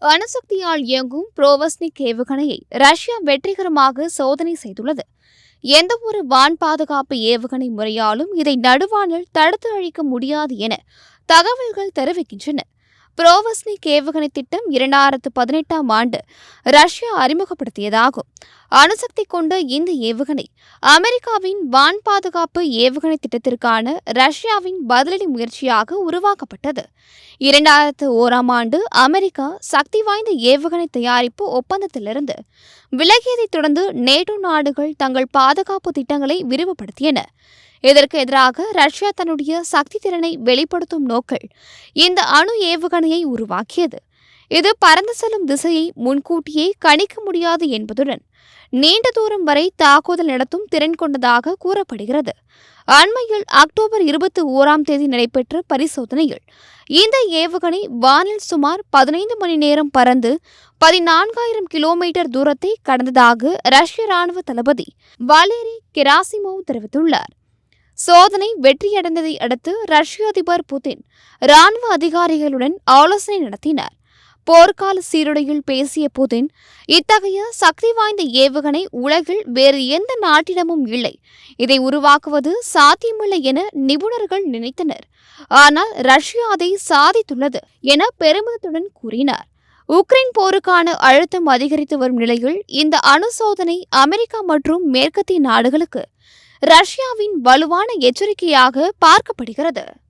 அணுசக்தியால் இயங்கும் புரோவஸ்னிக் ஏவுகணையை ரஷ்யா வெற்றிகரமாக சோதனை செய்துள்ளது. எந்தவொரு வான் பாதுகாப்பு ஏவுகணை முறையாலும் இதை நடுவானில் தடுத்து அழிக்க முடியாது என தகவல்கள் தெரிவிக்கின்றன. புரோவஸ்னிக் ஏவுகணை திட்டம் 2018ஆம் ஆண்டு ரஷ்யா அறிமுகப்படுத்தியதாகும். அணுசக்தி கொண்ட இந்த ஏவுகணை அமெரிக்காவின் வான் பாதுகாப்பு ஏவுகணை திட்டத்திற்கான ரஷ்யாவின் பதிலடி முயற்சியாக உருவாக்கப்பட்டது. 2001ஆம் ஆண்டு அமெரிக்கா சக்தி வாய்ந்த ஏவுகணை தயாரிப்பு ஒப்பந்தத்திலிருந்து விலகியதைத் தொடர்ந்து நேட்டோ நாடுகள் தங்கள் பாதுகாப்பு திட்டங்களை விரிவுபடுத்தியன. இதற்கு எதிராக ரஷ்யா தன்னுடைய சக்தி திறனை வெளிப்படுத்தும் நோக்கில் இந்த அணு ஏவுகணையை உருவாக்கியது. இது பறந்து செல்லும் திசையை முன்கூட்டியே கணிக்க முடியாது என்பதுடன் நீண்ட தூரம் வரை தாக்குதல் நடத்தும் திறன் கொண்டதாக கூறப்படுகிறது. அண்மையில் அக்டோபர் 21ஆம் தேதி நடைபெற்ற பரிசோதனையில் இந்த ஏவுகணை வானில் சுமார் 15 மணி நேரம் பறந்து 14,000 கிலோமீட்டர் தூரத்தை கடந்ததாக ரஷ்ய ராணுவ தளபதி வாலேரி கெராசிமோவ் தெரிவித்துள்ளார். சோதனை வெற்றியடைந்ததை அடுத்து ரஷ்ய அதிபர் புதின் ராணுவ அதிகாரிகளுடன் ஆலோசனை நடத்தினார். போர்க்கால சீருடையில் பேசிய புதின், இத்தகைய சக்தி வாய்ந்த ஏவுகணை உலகில் வேறு எந்த நாட்டிடமும் இல்லை, இதை உருவாக்குவது சாத்தியமில்லை என நிபுணர்கள் நினைத்தனர். ஆனால் ரஷ்யா அதை சாதித்துள்ளது என பெருமிதத்துடன் கூறினார். உக்ரைன் போருக்கான அழுத்தம் அதிகரித்து வரும் நிலையில் இந்த அணு சோதனை அமெரிக்கா மற்றும் மேற்கத்திய நாடுகளுக்கு ரஷ்யாவின் வலுவான எச்சரிக்கையாக பார்க்கப்படுகிறது.